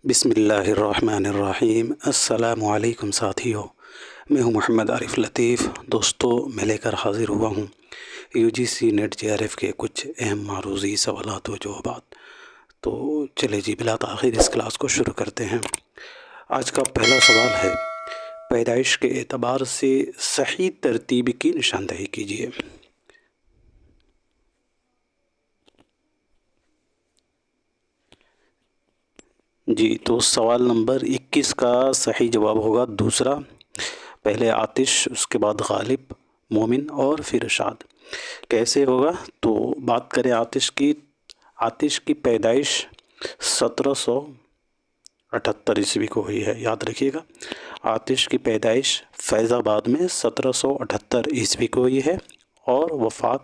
بسم اللہ الرحمن الرحیم۔ السلام علیکم ساتھیوں، میں ہوں محمد عارف لطیف۔ دوستو، میں لے کر حاضر ہوا ہوں U G C NET J R F کے کچھ اہم معروضی سوالات و جوابات۔ تو چلے جی، بلا تاخیر اس کلاس کو شروع کرتے ہیں۔ آج کا پہلا سوال ہے، پیدائش کے اعتبار سے صحیح ترتیب کی نشاندہی کیجیے۔ جی، تو سوال نمبر 21 کا صحیح جواب ہوگا دوسرا۔ پہلے آتش، اس کے بعد غالب، مومن اور پھر ارشاد۔ کیسے ہوگا؟ تو بات کریں آتش کی پیدائش 1778 عیسوی کو ہوئی ہے، یاد رکھیے گا۔ آتش کی پیدائش فیض آباد میں 1778 عیسوی کو ہوئی ہے اور وفات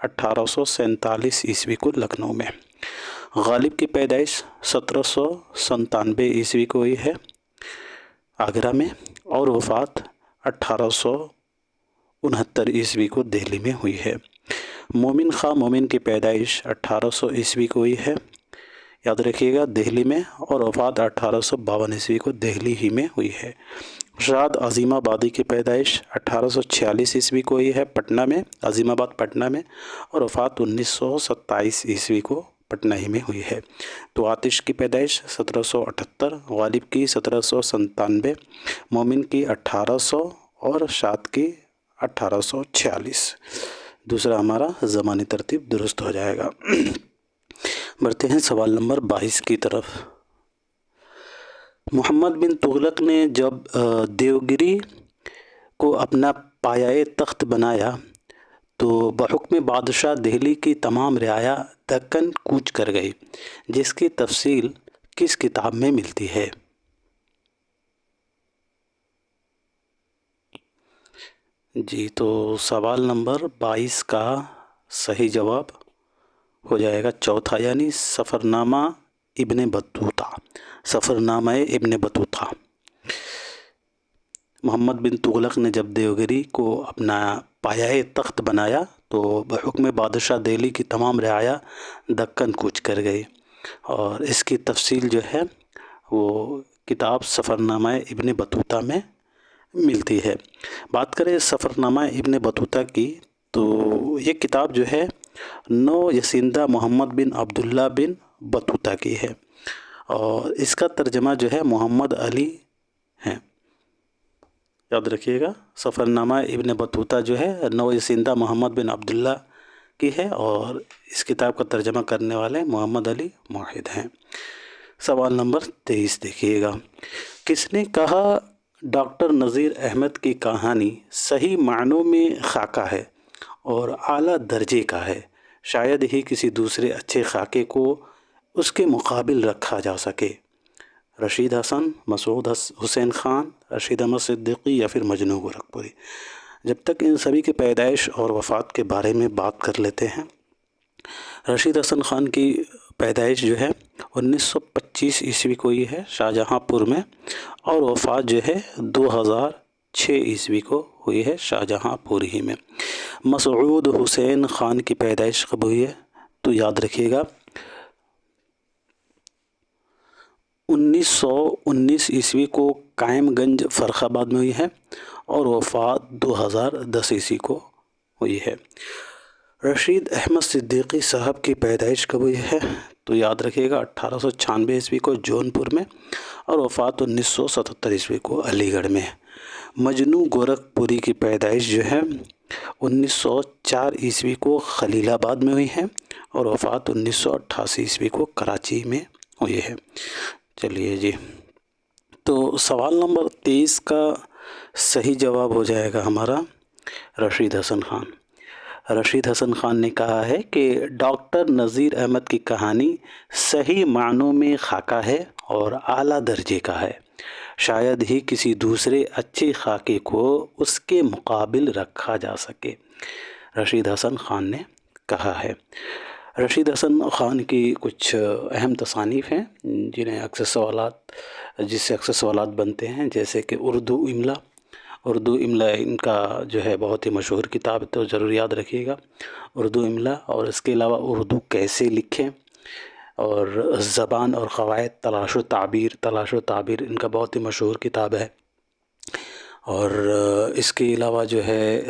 1847 عیسوی کو لکھنؤ میں۔ غالب کی پیدائش 1797 عیسوی کو ہوئی ہے آگرہ میں، اور وفات 1869 عیسوی کو دہلی میں ہوئی ہے۔ مومن خان مومن کی پیدائش 1800 عیسوی کو ہوئی ہے، یاد رکھیے گا، دہلی میں، اور وفات 1852 عیسوی کو دہلی ہی میں ہوئی ہے۔ ارشاد عظیم آبادی کی پیدائش 1846 عیسوی کو ہوئی ہے پٹنہ میں، عظیم آباد پٹنہ میں، اور وفات 1927 عیسوی کو پٹنہ ہی میں ہوئی ہے۔ تو آتش کی پیدائش 1778، غالب کی 1797، مومن کی 1800 اور ارشاد کی 1846۔ دوسرا ہمارا زمانی ترتیب درست ہو جائے گا۔ بڑھتے ہیں سوال نمبر 22 کی طرف۔ محمد بن تغلق نے جب دیوگری کو اپنا پایۂ تخت بنایا تو بحکم بادشاہ دہلی کی تمام رعایا دکن کوچ کر گئی، جس کی تفصیل کس کتاب میں ملتی ہے؟ جی، تو سوال نمبر 22 کا صحیح جواب ہو جائے گا چوتھا، یعنی سفر نامہ ابن بطوطہ۔ سفر نامہ ابن بطوطہ۔ محمد بن تغلق نے جب دیوگری کو اپنا پایۂ تخت بنایا تو بحکم بادشاہ دہلی کی تمام رعایا دکن کوچ کر گئی، اور اس کی تفصیل جو ہے وہ کتاب سفر نامہ ابن بطوطہ میں ملتی ہے۔ بات کریں سفر نامہ ابن بطوطہ کی، تو یہ کتاب جو ہے نو یسندہ محمد بن عبداللہ بن بطوطہ کی ہے، اور اس کا ترجمہ جو ہے محمد علی ہے، یاد رکھیے گا۔ سفر نامہ ابن بطوطہ جو ہے نو یسندہ محمد بن عبداللہ کی ہے، اور اس کتاب کا ترجمہ کرنے والے محمد علی موحد ہیں۔ سوال نمبر 23 دیکھیے گا۔ کس نے کہا ڈاکٹر نذیر احمد کی کہانی صحیح معنوں میں خاکہ ہے اور اعلیٰ درجے کا ہے، شاید ہی کسی دوسرے اچھے خاکے کو اس کے مقابل رکھا جا سکے؟ رشید حسن، مسعود حسین خان، رشید احمد صدیقی، یا پھر مجنوں گورکھپوری؟ جب تک ان سبھی کی پیدائش اور وفات کے بارے میں بات کر لیتے ہیں۔ رشید حسن خان کی پیدائش جو ہے 1925 عیسوی کو ہوئی ہے شاہجہاں پور میں، اور وفات جو ہے 2006 عیسوی کو ہوئی ہے شاہجہاں پور ہی میں۔ مسعود حسین خان کی پیدائش کب ہوئی ہے؟ تو یاد رکھیے گا 1919 عیسوی کو قائم گنج فرخ آباد میں ہوئی ہے، اور وفات 2010 عیسوی کو ہوئی ہے۔ رشید احمد صدیقی صاحب کی پیدائش کب ہوئی ہے؟ تو یاد رکھیے گا 1896 عیسوی کو جونپور میں، اور وفات 1977 عیسوی کو علی گڑھ میں۔ مجنوں گورکھپوری کی پیدائش جو ہے 1904 عیسوی کو خلیل آباد میں ہوئی ہے، اور وفات 1988 عیسوی کو کراچی میں ہوئی ہے۔ چلیے جی، تو سوال نمبر 23 کا صحیح جواب ہو جائے گا ہمارا رشید حسن خان۔ رشید حسن خان نے کہا ہے کہ ڈاکٹر نذیر احمد کی کہانی صحیح معنوں میں خاکہ ہے اور اعلیٰ درجے کا ہے، شاید ہی کسی دوسرے اچھے خاکے کو اس کے مقابل رکھا جا سکے، رشید حسن خان نے کہا ہے۔ رشید حسن خان کی کچھ اہم تصانیف ہیں جس سے اکثر سوالات بنتے ہیں، جیسے کہ اردو املا ان کا جو ہے بہت ہی مشہور کتاب، تو ضرور یاد رکھیے گا اردو املا، اور اس کے علاوہ اردو کیسے لکھیں، اور زبان اور قواعد تلاش و تعبیر ان کا بہت ہی مشہور کتاب ہے. اور اس کے علاوہ جو ہے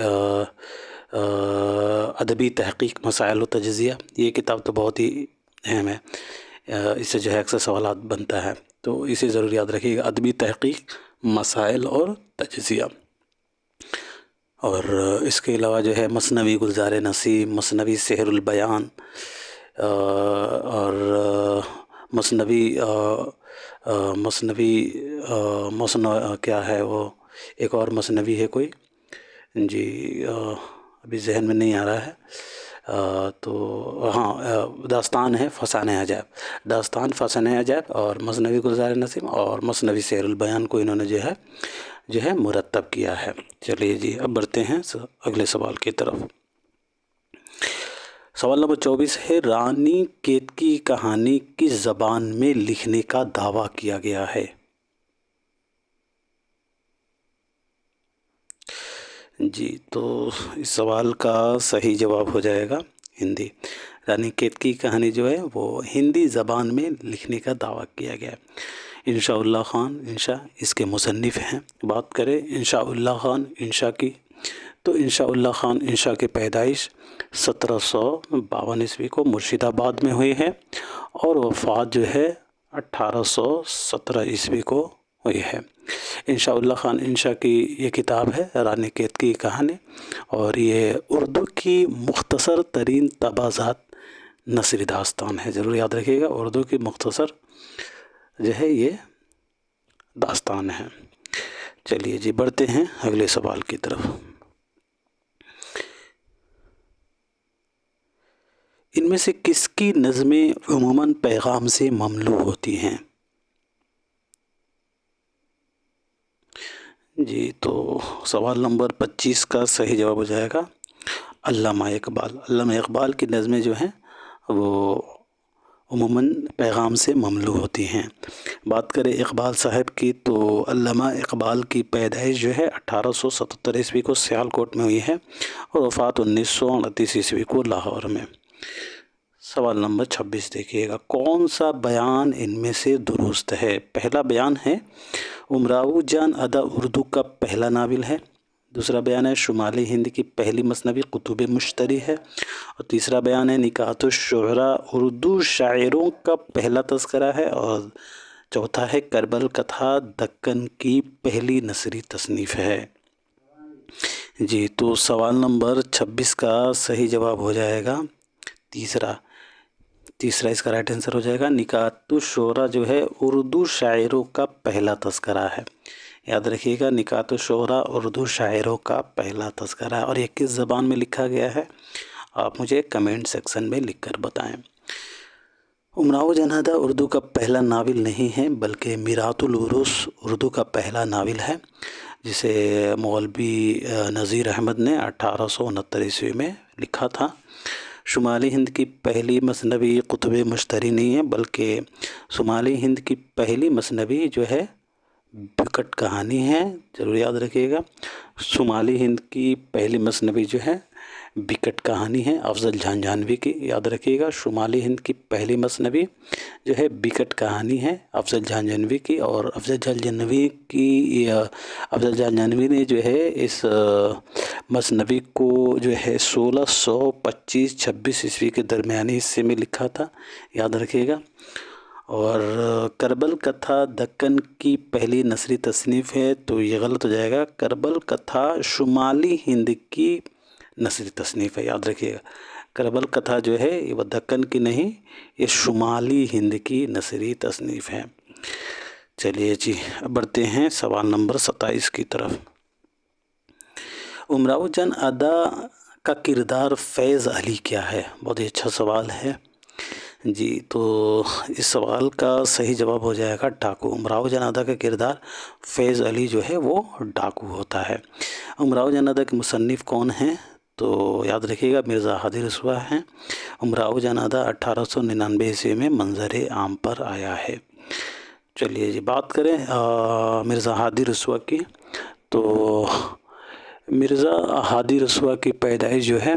ادبی تحقیق مسائل و تجزیہ، یہ کتاب تو بہت ہی اہم ہے، اس سے جو ہے اکثر سوالات بنتا ہے، تو اسے ضرور یاد رکھیے گا، ادبی تحقیق مسائل اور تجزیہ. اور اس کے علاوہ جو ہے مثنوی گلزار نسیم، مثنوی سحر البیان، اور کیا ہے وہ، ایک اور مثنوی ہے کوئی، جی ابھی ذہن میں نہیں آ رہا ہے، تو ہاں داستان ہے فسانہ عجائب اور مثنوی گلزار نسیم اور مثنوی سحر البیان کو انہوں نے جو ہے مرتب کیا ہے. چلیے جی اب بڑھتے ہیں اگلے سوال کی طرف. سوال نمبر 24 ہے، رانی کیتکی کہانی کس زبان میں لکھنے کا دعویٰ کیا گیا ہے؟ جی تو اس سوال کا صحیح جواب ہو جائے گا ہندی. رانی کیتکی کہانی جو ہے وہ ہندی زبان میں لکھنے کا دعویٰ کیا گیا ہے. انشاء اللہ خان انشاء اس کے مصنف ہیں. بات کریں انشاء اللہ خان انشاء کی، تو انشاء اللہ خان انشاء کی پیدائش 1752 عیسوی کو مرشد آباد میں ہوئی ہے، اور وفات جو ہے 1817 عیسوی کو ہوئی ہے. انشاء اللہ خان انشاء کی یہ کتاب ہے رانی کیتکی کی کہانی، اور یہ اردو کی مختصر ترین تبازات نثری داستان ہے. ضرور یاد رکھیے گا، اردو کی مختصر جو ہے یہ داستان ہے. چلیے جی بڑھتے ہیں اگلے سوال کی طرف. ان میں سے کس کی نظمیں عموماً پیغام سے مملو ہوتی ہیں؟ جی تو سوال نمبر 25 کا صحیح جواب ہو جائے گا علامہ اقبال. علامہ اقبال کی نظمیں جو ہیں وہ عموماً پیغام سے مملو ہوتی ہیں. بات کریں اقبال صاحب کی، تو علامہ اقبال کی پیدائش جو ہے 1877 عیسوی کو سیالکوٹ میں ہوئی ہے، اور وفات 1929 عیسوی کو لاہور میں. سوال نمبر 26 دیکھیے گا، کون سا بیان ان میں سے درست ہے؟ پہلا بیان ہے امراؤ جان ادا اردو کا پہلا ناول ہے. دوسرا بیان ہے شمالی ہند کی پہلی مثنوی کتب مشتری ہے. اور تیسرا بیان ہے نکات الشعراء اردو شاعروں کا پہلا تذکرہ ہے. اور چوتھا ہے کربل کتھا دکن کی پہلی نثری تصنیف ہے. جی تو سوال نمبر 26 کا صحیح جواب ہو جائے گا تیسرا اس کا رائٹ آنسر ہو جائے گا نکات الشعراء جو ہے اردو شاعروں کا پہلا تذکرہ ہے. یاد رکھیے گا، نکات الشعراء اردو شاعروں کا پہلا تذکرہ ہے. اور یہ کس زبان میں لکھا گیا ہے؟ آپ مجھے کمنٹ سیکشن میں لکھ کر بتائیں. امراؤ جان ادا اردو کا پہلا ناول نہیں ہے، بلکہ میرات العروس اردو کا پہلا ناول ہے، جسے مولوی نذیر احمد نے 1869 عیسوی میں لکھا تھا. شمالی ہند کی پہلی مثنوی کتب مشتری نہیں ہے، بلکہ شمالی ہند کی پہلی مثنوی جو ہے بکٹ کہانی ہے. ضرور یاد رکھیے گا، شمالی ہند کی پہلی مثنوی جو ہے بکٹ کہانی ہے افضل جھانجھانوی کی. یاد رکھیے گا، شمالی ہند کی پہلی مثنوی جو ہے بکٹ کہانی ہے افضل جھانجھانوی کی. اور افضل جھانجھانوی نے جو ہے اس مثنوی کو جو ہے 1625-26 عیسوی کے درمیانی حصے میں لکھا تھا. یاد رکھیے گا. اور کربل کتھا دکن کی پہلی نثری تصنیف ہے، تو یہ غلط ہو جائے گا. کربل کتھا شمالی ہند کی نثری تصنیف ہے. یاد رکھیے گا، کربل کتھا جو ہے وہ دکن کی نہیں، یہ شمالی ہند کی نثری تصنیف ہے. چلیے جی اب بڑھتے ہیں سوال نمبر 27 کی طرف. امراؤ جان ادا کا کردار فیض علی کیا ہے؟ بہت ہی اچھا سوال ہے. جی تو اس سوال کا صحیح جواب ہو جائے گا ڈاکو. امراؤ جان ادا کا کردار فیض علی جو ہے وہ ڈاکو ہوتا ہے. امراؤ جان ادا کے مصنف کون ہیں؟ تو یاد رکھیے گا مرزا ہادی رسوا ہیں. امراؤ جان ادا 1899 عیسوی میں منظر عام پر آیا ہے. چلیے جی بات کریں مرزا ہادی رسوا کی، تو مرزا ہادی رسوا کی پیدائش جو ہے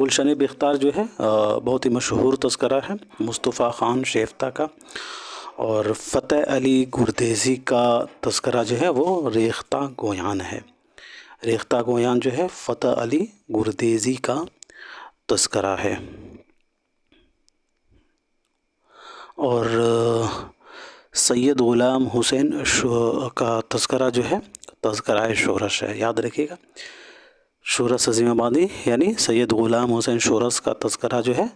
گلشن بختار جو ہے بہت ہی مشہور تذکرہ ہے مصطفیٰ خان شیفتہ کا، اور فتح علی گردیزی کا تذکرہ جو ہے وہ ریختہ گویان ہے۔ ریختہ گویان جو ہے فتح علی گردیزی کا تذکرہ ہے۔ اور سید غلام حسین کا تذکرہ جو ہے تذکرہ شورش ہے، یاد رکھیے گا، شورش عظیم آبادی یعنی سید غلام حسین شورش کا تذکرہ جو ہے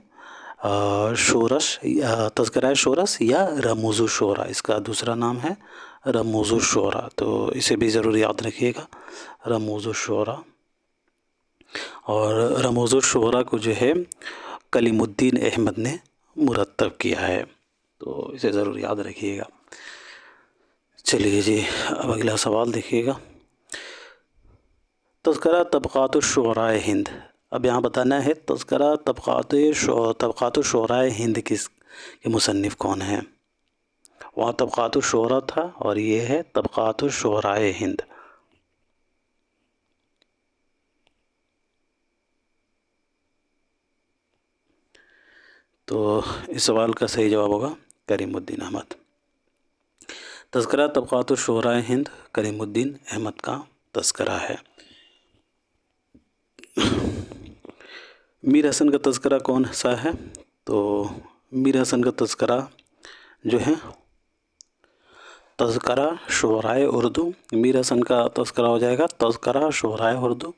شورش، تذکرہ شورش یا رموز الشورا، اس کا دوسرا نام ہے رموز الشورا، تو اسے بھی ضرور یاد رکھیے گا، رموز الشورا۔ اور رموز الشورا کو جو ہے کلیم الدین احمد نے مرتب کیا ہے، تو اسے ضرور یاد رکھیے گا۔ چلیے جی، اب اگلا سوال دیکھیے گا، تذکرہ طبقات الشعراء ہند۔ اب یہاں بتانا ہے تذکرہ طبقات الشعراء ہند کس کے مصنف کون ہیں؟ وہاں طبقات الشعراء تھا اور یہ ہے طبقات الشعراء ہند۔ تو اس سوال کا صحیح جواب ہوگا کریم الدین احمد۔ تذکرہ طبقات الشعراء ہند کریم الدین احمد کا تذکرہ ہے۔ میر حسن کا تذکرہ کون سا ہے؟ تو میر حسن کا تذکرہ جو ہے تذکرہ شعراء اردو، میر حسن کا تذکرہ ہو جائے گا تذکرہ شعراء اردو،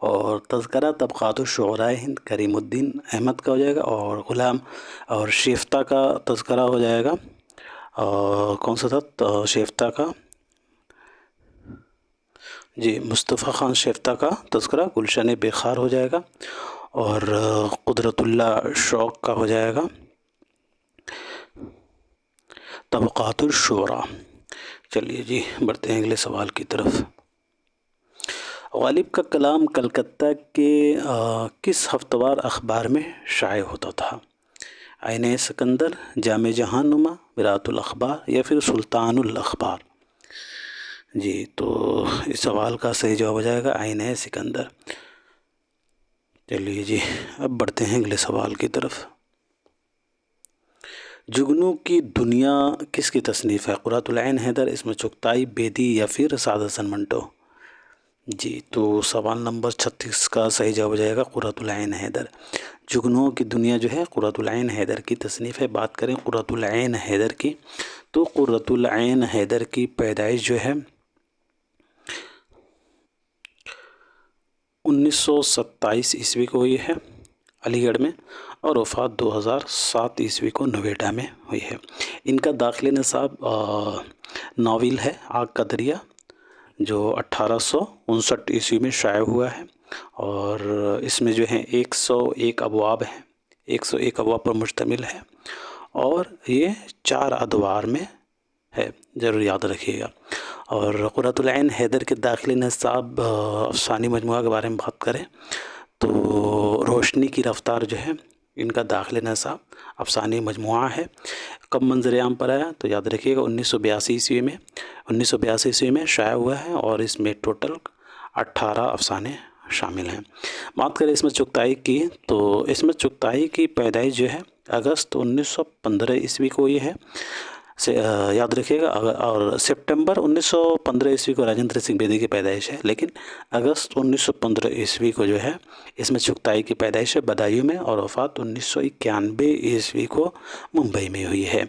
اور تذکرہ طبقات الشعراء ہند کریم الدین احمد کا ہو جائے گا، اور غلام اور شیفتہ کا تذکرہ ہو جائے گا، کون سا تھا شیفتہ کا؟ جی، مصطفیٰ خان شیفتہ کا تذکرہ گلشن بخار ہو جائے گا، اور قدرت اللہ شوق کا ہو جائے گا طبقات الشعراء۔ چلیے جی، بڑھتے ہیں اگلے سوال کی طرف۔ غالب کا کلام کلکتہ کے کس ہفتہ وار اخبار میں شائع ہوتا تھا؟ آئین سکندر، جامع جہان نما، میرات الاخبار، یا پھر سلطان الاخبار؟ جی، تو اس سوال کا صحیح جواب ہو جائے گا آئین سکندر۔ چلیے جی، اب بڑھتے ہیں اگلے سوال کی طرف۔ جگنو کی دنیا کس کی تصنیف ہے؟ قرۃ العین حیدر، اسم چغتائی، بیدی، یا پھر سعد حسن منٹو؟ جی، تو سوال نمبر 36 کا صحیح جواب ہو جائے گا قرۃ العین حیدر۔ جگنو کی دنیا جو ہے قرۃ العین حیدر کی تصنیف ہے۔ بات کریں قرۃ العین حیدر کی، تو قرۃ العین حیدر کی پیدائش جو ہے 1927 عیسوی کو ہوئی ہے علی گڑھ میں، اور وفات 2007 عیسوی کو نویڈا میں ہوئی ہے۔ ان کا داخل نصاب ناول ہے آگ کا دریا، جو 1859 عیسوی میں شائع ہوا ہے، اور اس میں جو ہیں 101 ابواب ہیں، 101 ابواب پر مشتمل ہے، اور یہ 4 ادوار میں ہے، ضرور یاد رکھیے گا۔ اور قرۃ العین حیدر کے داخلی نصاب افسانوی مجموعہ کے بارے میں بات کریں تو روشنی کی رفتار جو ہے ان کا داخلی نصاب افسانوی مجموعہ ہے۔ کب منظر عام پر آیا؟ تو یاد رکھیے گا 1982 عیسوی میں شائع ہوا ہے، اور اس میں ٹوٹل 18 افسانے شامل ہیں۔ بات کریں عصمت چغتائی کی، تو عصمت چغتائی کی پیدائش جو ہے اگست 1915 عیسوی کو یہ ہے، یاد رکھیے گا، اور سپٹمبر 1915 عیسوی کو راجندر سنگھ بیدی کی پیدائش ہے، لیکن اگست 1915 عیسوی کو جو ہے عصمت چغتائی کی پیدائش ہے بدایوں میں، اور وفات 1991 عیسوی کو ممبئی میں ہوئی ہے۔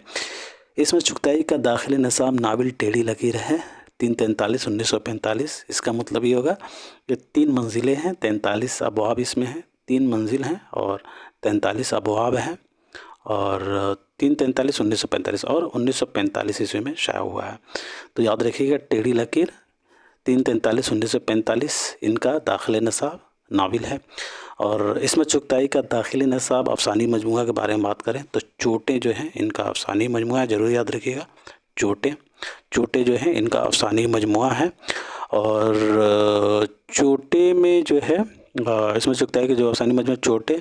عصمت چغتائی کا داخلی نصاب ناول ٹیڑھی لکیر ہے، 343 1945۔ اس کا مطلب یہ ہوگا کہ 3 منزلیں ہیں، 43 ابواب اس میں ہیں، 3 منزل ہیں اور 43 ابواب ہیں، اور 343 1945 اور 1945 عیسوی میں شائع ہوا ہے۔ تو یاد رکھیے گا ٹیڑھی لکیر 343 1945 ان کا داخل نصاب ناول ہے۔ اور عصمت چغتائی کا داخلی نصاب افسانوی مجموعہ کے بارے میں بات کریں تو چوٹیں جو ہیں ان کا افسانوی مجموعہ ہے، ضرور یاد رکھیے گا، چوٹے جو ہیں ان کا افسانوی مجموعہ ہے۔ اور چوٹے میں جو ہے عصمت چغتائی کے جو افسانوی مجموعہ چوٹے،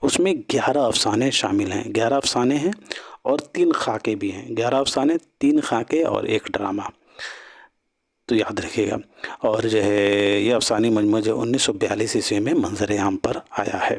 اس میں 11 افسانے شامل ہیں، 11 افسانے ہیں اور 3 خاکے بھی ہیں، 11 افسانے، 3 خاکے اور 1 ڈرامہ، تو یاد رکھیے گا۔ اور جو ہے یہ افسانوی مجموعہ جو 1942 عیسوی میں منظر عام پر آیا ہے۔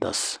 10।